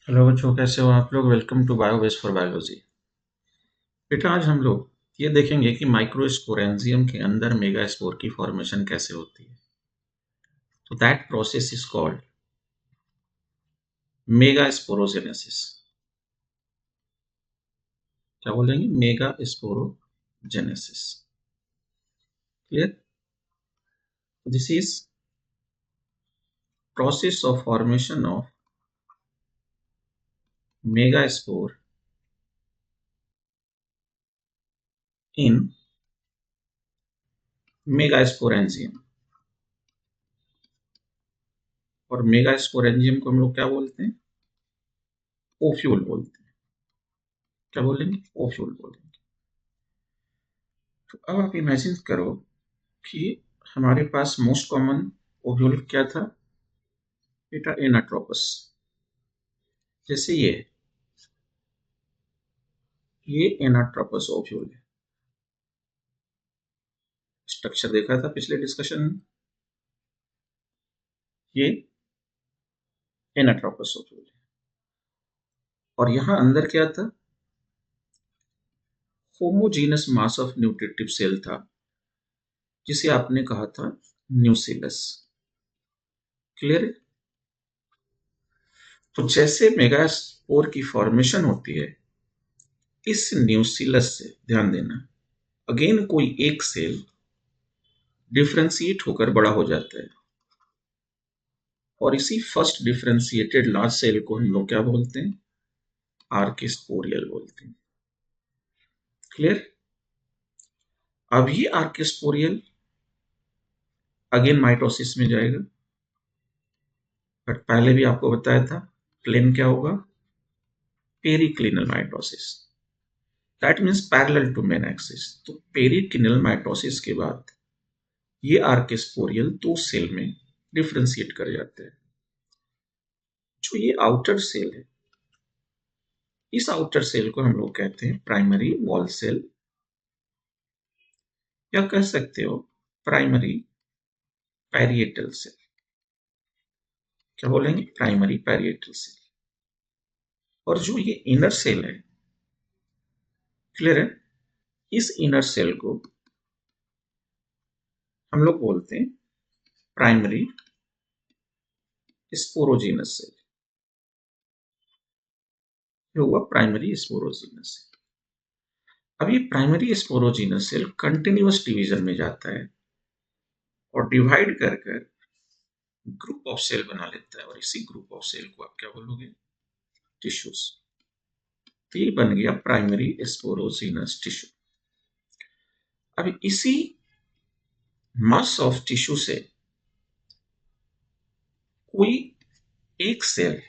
Hello बच्चों, कैसे हो आप लोग। Welcome to Biobase for biology. बेटा, आज हम लोग ये देखेंगे कि माइक्रोस्पोरेंजियम के अंदर मेगास्पोर की फॉर्मेशन कैसे होती है। तो that process is called megasporogenesis. क्या बोलेंगे? Megasporogenesis. Clear? This is process of formation of megaspore in megasporangium. और मेगास्पोरेंजियम को हम लोग क्या बोलते हैं? ओफ्यूल बोलते हैं। क्या बोलेंगे? ओफ्यूल बोलेंगे। तो अब आप इमेजिन करो कि हमारे पास मोस्ट कॉमन ओव्यूल क्या था? बेटा, एनाट्रोपस। जैसे ये एनाट्रोपस ओव्यूल है। स्ट्रक्चर देखा था पिछले डिस्कशन में। ये एनाट्रोपस ओव्यूल है। और यहां अंदर क्या था? Homogeneous mass of nutritive cell था, जिसे आपने कहा था न्यूसिलस। क्लियर है? तो जैसे मेगास्पोर की फॉर्मेशन होती है, इस न्यूसिलस से ध्यान देना, अगेन कोई एक सेल डिफ्रेंशिएट होकर बड़ा हो जाता है। और इसी फर्स्ट डिफरेंशिएटेड लार्ज सेल को हम लोग क्या बोलते हैं? आर्किस्पोरियल बोलते हैं। क्लियर? अब ये आर्किस्पोरियल अगेन माइटोसिस में जाएगा। बट पहले भी आपको बताया था, प्लेन क्या होगा? Periclinal mitosis. That means parallel to main axis. तो पेरिक्लिनल माइटोसिस के बाद ये आर्किस्पोरियल दो सेल में डिफरेंशिएट कर जाते हैं। जो ये आउटर सेल है, इस आउटर सेल को हम लोग कहते हैं प्राइमरी वॉल सेल, या कह सकते हो प्राइमरी पैरिएटल सेल। क्या बोलेंगे? Primary parietal cell. और जो ये इनर सेल है, क्लियर है, इस इनर सेल को हम लोग बोलते हैं प्राइमरी स्पोरोजीनस सेल। ये हुआ प्राइमरी स्पोरोजीनस सेल। अब ये primary sporogenous cell continuous division में जाता है और डिवाइड कर कर ग्रुप ऑफ सेल बना लेता है। और इसी ग्रुप ऑफ सेल को आप क्या बोलोगे? टिश्यूज। तो ये बन गया प्राइमरी स्पोरोजीनस टिश्यू। अब इसी मास ऑफ टिश्यू से कोई एक सेल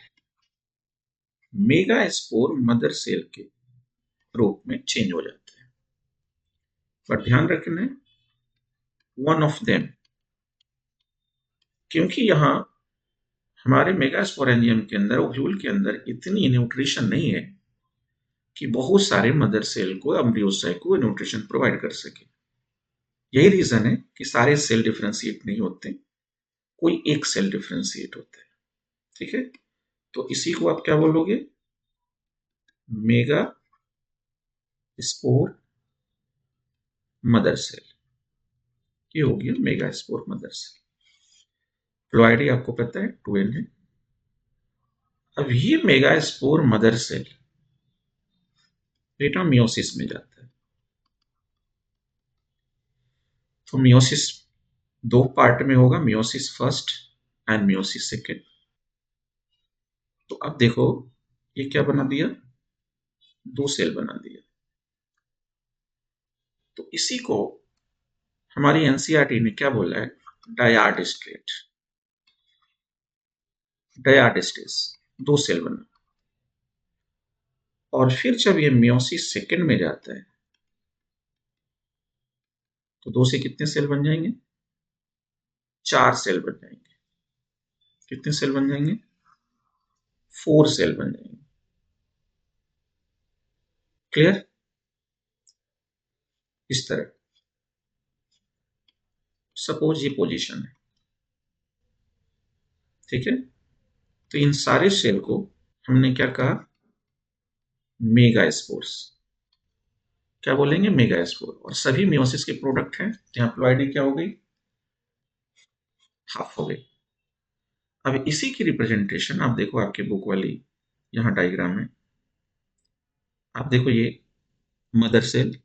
मेगास्पोर मदर सेल के रूप में चेंज हो जाता है। पर ध्यान रखना है, वन ऑफ देम, क्योंकि यहां हमारे मेगास्पोरेंजियम के अंदर, ओव्यूल के अंदर इतनी न्यूट्रिशन नहीं है कि बहुत सारे मदर सेल को, एम्ब्रियोसाइट को न्यूट्रिशन प्रोवाइड कर सके। यही रीजन है कि सारे सेल डिफरेंशिएट नहीं होते, कोई एक सेल डिफरेंशिएट होता है। ठीक है? तो इसी को आप क्या बोलोगे? Megaspore mother cell. ये हो गया megaspore mother cell. Ploidy आपको पता है 2n है। अब ये मेगा स्पोर मदर सेल बेटा मियोसिस में जाता है। तो मियोसिस दो पार्ट में होगा, meiosis first and meiosis second. तो अब देखो, ये क्या बना दिया? दो सेल बना दिया। तो इसी को हमारी एनसीईआरटी ने क्या बोला है? डायाडिस्ट्रेट। डायाडिस्टेस, दो सेल बना। और फिर जब ये मियोसिस सेकेंड में जाता है, तो दो से कितने सेल बन जाएंगे? चार सेल बन जाएंगे। कितने सेल बन जाएंगे? फोर सेल बन जाएंगे। क्लियर? इस तरह, सपोज ये पोजीशन है। ठीक है? तो इन सारे सेल को हमने क्या कहा, मेगा स्पोर्स। क्या बोलेंगे, मेगा स्पोर। और सभी मियोसिस के प्रोडक्ट हैं, यहाँ प्लॉइडी क्या हो गई, हाफ हो गई। अब इसी की रिप्रेजेंटेशन आप देखो आपके बुक वाली यहाँ डायग्राम में, आप देखो ये मदर सेल,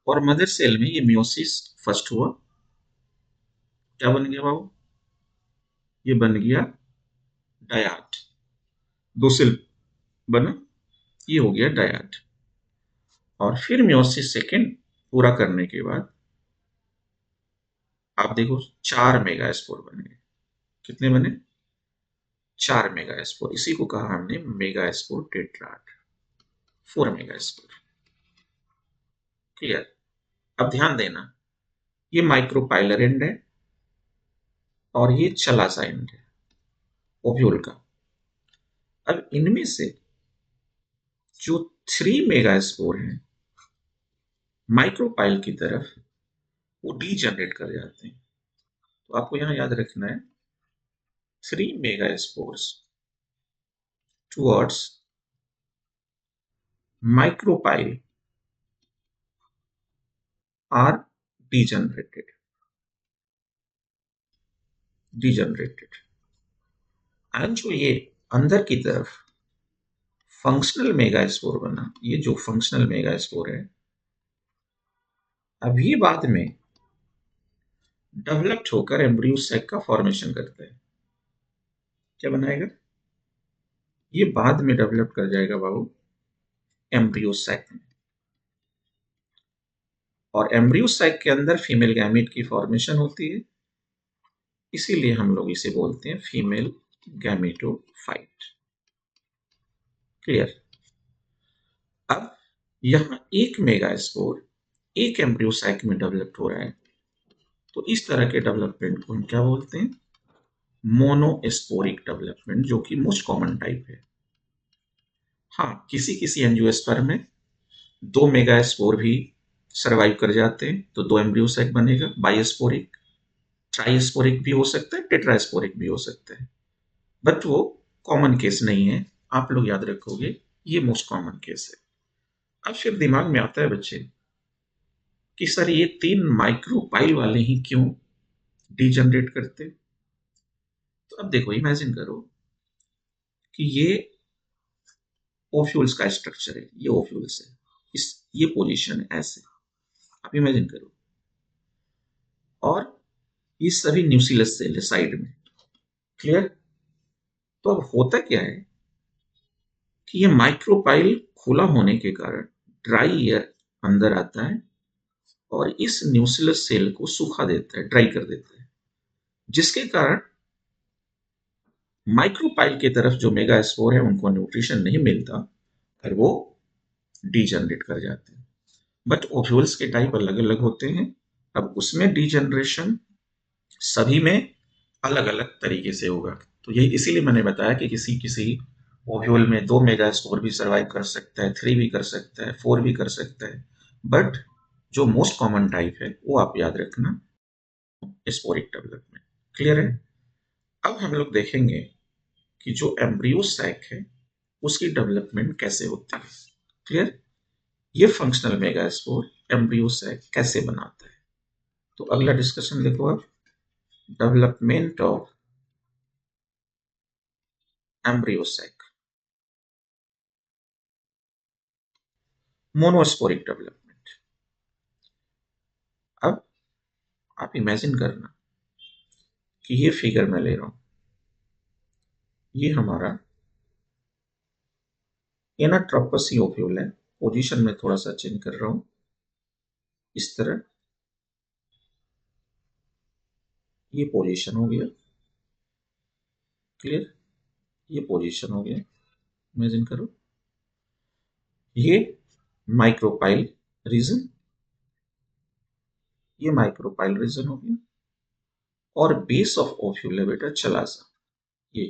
और मदर सेल में ये मियोसिस फर्स्ट हुआ, क्या बन गया बाबू, ये बन गया डायाड, दो सेल बना, ये हो गया डायाड। और फिर मियोसिस सेकेंड पूरा करने के बाद आप देखो 4 मेगा स्पोर बन गए। कितने बने, 4 मेगा स्पोर। इसी को कहा हमने mega spore tetrad, 4 mega spore. Clear. अब ध्यान देना, ये माइक्रोपाइलर एंड है और ये चला सा एंड है ओव्यूल का। अब इनमें से जो 3 मेगा स्पोर हैं माइक्रोपाइल की तरफ, वो डी जनरेट कर जाते हैं। तो आपको यहां याद रखना है 3 megaspores towards micropyle are degenerated, degenerated. And जो ये अंदर की तरफ फंक्शनल मेगा स्पोर बना, ये जो फंक्शनल मेगा स्पोर है, अभी बाद में डेवलप्ड होकर एम्ब्रियो सैक का फॉर्मेशन करता है। क्या बनाएगा, ये बाद में डेवलप कर जाएगा बाबू एम्ब्रियो सैक में। और एम्ब्रियो सैक के अंदर फीमेल गैमीट की फॉर्मेशन होती है, इसीलिए हम लोग इसे बोलते हैं फीमेल गैमेटोफाइट। क्लियर। अब यहां 1 मेगा स्पोर एक एम्ब्रियो सैक में डेवलप हो रहा है, तो इस तरह के डेवलपमेंट को हम क्या बोलते हैं, मोनोस्पोरिक डेवलपमेंट, जो कि मोस्ट कॉमन टाइप है। हाँ, किसी किसी एंजियोस्पर्म में 2 मेगा स्पोर भी सर्वाइव कर जाते हैं, तो 2 एम्ब्रियो सैक बनेगा। बाइस्पोरिक, ट्राइस्पोरिक भी हो सकता है, टेट्रास्पोरिक भी हो सकता है, बट वो कॉमन केस नहीं है। आप लोग याद रखोगे ये मोस्ट कॉमन केस है। अब फिर दिमाग में आता है बच्चे कि सर ये 3 माइक्रोपाइल वाले ही क्यों डीजनरेट करते। तो अब देखो, इमेजिन करो कि ये ओफ्यूल्स का स्ट्रक्चर है, ये ओफ्यूल्स है, इस ये पोजीशन है ऐसे, आप इमेजिन करो। और ये सभी न्यूक्लियस सेल है साइड में। क्लियर। तो अब होता क्या है कि ये माइक्रोपाइल खुला होने के कारण ड्राई एयर अंदर आता है और इस न्यूक्लियस सेल को सूखा देता है, ड्राई कर देता है, जिसके कारण माइक्रोपाइल की तरफ जो मेगास्पोर है उनको न्यूट्रिशन नहीं मिलता और वो डीजनरेट कर जाते हैं। बट ओव्यूल्स के टाइप अलग अलग होते हैं। अब उसमें डीजनरेशन सभी में अलग अलग तरीके से होगा। तो यही इसीलिए मैंने बताया कि किसी किसी ओव्यूल में 2 मेगास्पोर भी सर्वाइव कर सकता है, 3 भी कर सकता है, 4 भी कर सकता है। बट जो मोस्ट कॉमन टाइप है वो आप याद रखना, स्पोरिक डेवलपमेंट। क्लियर है। अब हम लोग देखेंगे कि जो एम्ब्रियो सैक है उसकी डेवलपमेंट कैसे होती है। क्लियर। ये फंक्शनल मेगास्पोर एम्ब्रियो सैक कैसे बनाता है। तो अगला डिस्कशन देखो आप, development of embryo sac, monosporic development. अब आप इमेजिन करना कि ये फिगर मैं ले रहा हूं, ये हमारा एनाट्रोपस ओव्यूल है। पोजीशन में थोड़ा सा चेंज कर रहा हूं, इस तरह ये पोजीशन हो गया। क्लियर। ये पोजीशन हो गया, इमेजिन करो। ये माइक्रोपाइल रीजन, ये माइक्रोपाइल रीजन हो गया, और बेस ऑफ ओव्यूल है बेटा चला सा ये।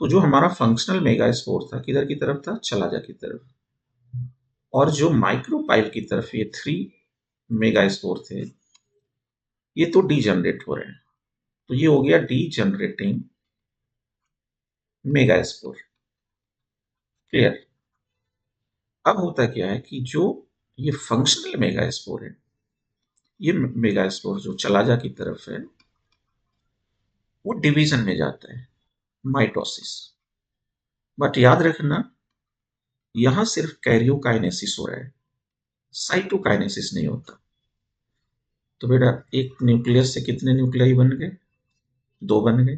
तो जो हमारा फंक्शनल मेगास्पोर था किधर की तरफ था, चलाजा की तरफ। और जो माइक्रोपाइल की तरफ ये 3 मेगास्पोर थे, ये तो डीजनरेट हो रहे हैं। तो ये हो गया डीजनरेटिंग मेगास्पोर। क्लियर। अब होता क्या है कि जो ये फंक्शनल मेगास्पोर है, ये मेगास्पोर जो चलाजा की तरफ है, वो डिवीजन में जाता है, माइटोसिस। बट याद रखना, यहां सिर्फ कैरियोकाइनेसिस हो रहा है, साइटोकाइनेसिस नहीं होता। तो बेटा एक न्यूक्लियस से कितने न्यूक्लियाई बन गए? 2 बन गए।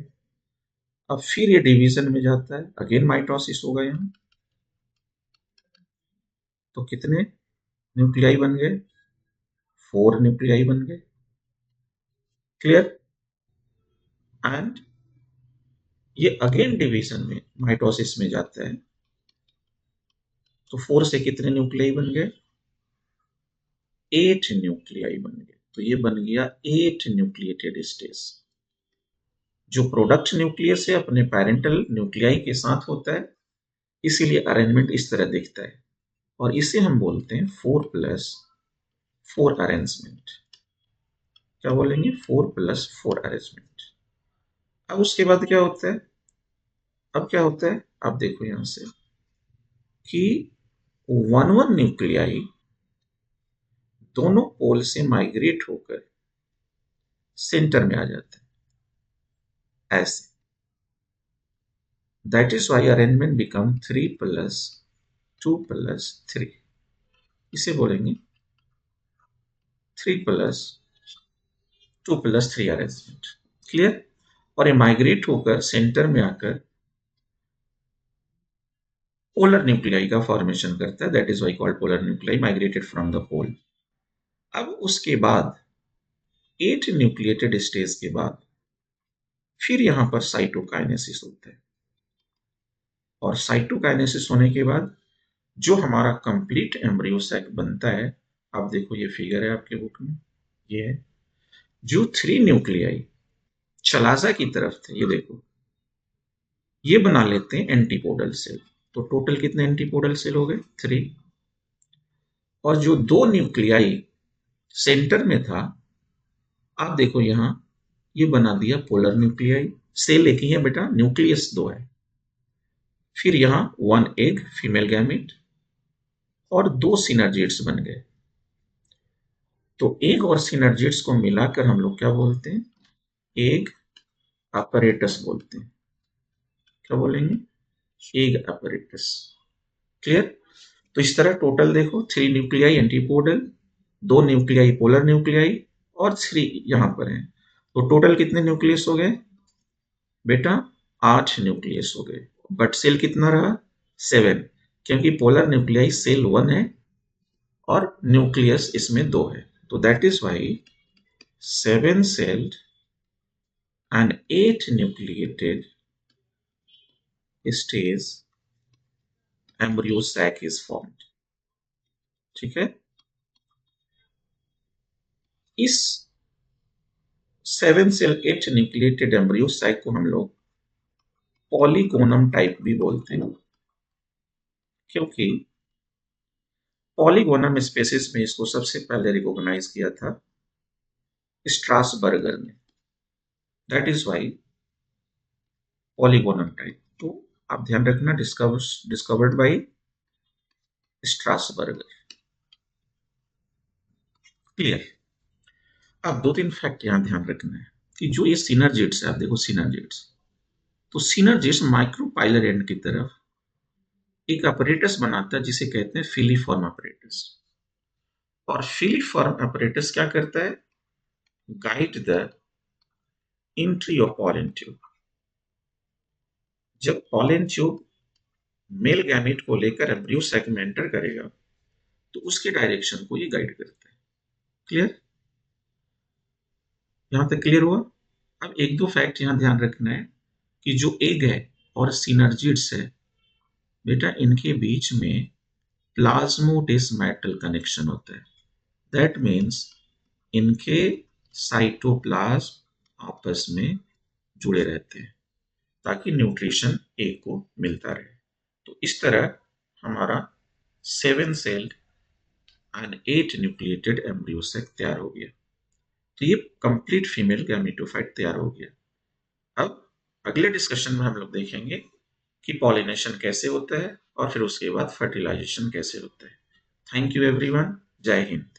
अब फिर ये डिवीजन में जाता है, अगेन माइटोसिस होगा यहां, तो कितने न्यूक्लियाई बन गए? 4 न्यूक्लियाई बन गए। क्लियर। एंड ये अगेन डिवीजन में माइटोसिस में जाता है, तो 4 से कितने न्यूक्लियाई बन गए? 8 न्यूक्लियाई बन गए। तो ये बन गया 8 न्यूक्लिएटेड स्टेज। जो प्रोडक्ट न्यूक्लियस है अपने पैरेंटल न्यूक्लियाई के साथ होता है, इसीलिए अरेंजमेंट इस तरह दिखता है, और इसे हम बोलते हैं 4+4 अरेंजमेंट। क्या बोलेंगे? 4+4 अरेंजमेंट। अब उसके बाद क्या होता है? अब क्या होता है आप देखो यहां से कि 1 न्यूक्लियाई दोनों पोल से माइग्रेट होकर सेंटर में आ जाते हैं, ऐसे। That is why arrangement become 3+2+3। इसे बोलेंगे 3+2+3 अरेंजमेंट। क्लियर। और ये माइग्रेट होकर सेंटर में आकर पोलर न्यूक्लियाई का फॉर्मेशन करता है, that is why called polar nuclei migrated from the pole. अब उसके बाद 8 न्यूक्लिएटेड स्टेज के बाद फिर यहां पर साइटोकाइनेसिस होता है, और साइटोकाइनेसिस होने के बाद जो हमारा कंप्लीट एम्ब्रियो सैक बनता है, आप देखो ये फिगर है आपके बुक में, ये है जो 3 न्यूक्लियाई चलाजा की तरफ थे, ये देखो ये बना लेते हैं एंटीपोडल सेल। तो टोटल कितने एंटीपोडल सेल हो गए? 3। और जो 2 न्यूक्लियाई सेंटर में था, आप देखो यहां ये बना दिया पोलर न्यूक्लियाई। सेल एक ही है बेटा, न्यूक्लियस 2 है। फिर यहां 1 एग फीमेल गैमेट और 2 सिनर्जिड्स बन गए। तो एग और सिनर्जिड्स को मिलाकर हम लोग क्या बोलते हैं? एग अपरेटस बोलते हैं। क्या बोलेंगे? Egg apparatus. क्लियर। तो इस तरह टोटल देखो 3 nuclei antipodal, 2 nuclei polar nuclei और 3 यहां पर हैं। तो टोटल कितने न्यूक्लियस हो गए बेटा? 8 न्यूक्लियस हो गए। बट सेल कितना रहा? 7, क्योंकि पोलर न्यूक्लियाई सेल 1 है और न्यूक्लियस इसमें 2 है। तो दैट इज वाई 7 सेल्ड and 8 nucleated stage embryo sac is formed। ठीक है। इस 7 सेल 8 न्यूक्लिएटेड एम्ब्रियो साइक को हम लोग पॉलीगोनम टाइप भी बोलते हैं, क्योंकि पॉलीगोनम स्पेसिस में इसको सबसे पहले रिकॉग्नाइज किया था स्ट्रासबर्गर ने। That is why polygonum type. तो आप ध्यान रखना, डिस्कवर्ड बाय स्ट्रासबर्गर। क्लियर। अब 2-3 फैक्ट यहां ध्यान रखना है कि जो ये सिनर्जिड्स है, आप देखो सिनर्जिड्स, तो सिनर्जिड्स माइक्रोपाइलर एंड की तरफ एक अपरेटस बनाता है जिसे कहते हैं फिलीफॉर्म अपरेटस। और फिलीफॉर्म अपरेटस क्या करता है? Guide the entry of pollen tube. जब पॉलन ट्यूब मेल गैमेट को लेकर एम्ब्रियो सैक में एंटर करेगा, तो उसके डायरेक्शन को ये गाइड करता है। क्लियर। यहां तक क्लियर हुआ? अब 1-2 फैक्ट यहां ध्यान रखना है कि जो एग है और सिनर्जिड्स है बेटा, इनके बीच में प्लाज्मोडेस्माटल कनेक्शन होता है। दैट मीन्स इनके साइटोप्लाज्म आपस में जुड़े रहते हैं ताकि न्यूट्रिशन एग को मिलता रहे। तो इस तरह हमारा 7 celled and 8 nucleated embryo sac तैयार हो गया। तो ये कंप्लीट फीमेल गैमेटोफाइट तैयार हो गया। अब अगले डिस्कशन में हम लोग देखेंगे कि पॉलिनेशन कैसे होता है और फिर उसके बाद फर्टिलाइजेशन कैसे होता है। Thank you everyone. जय हिंद।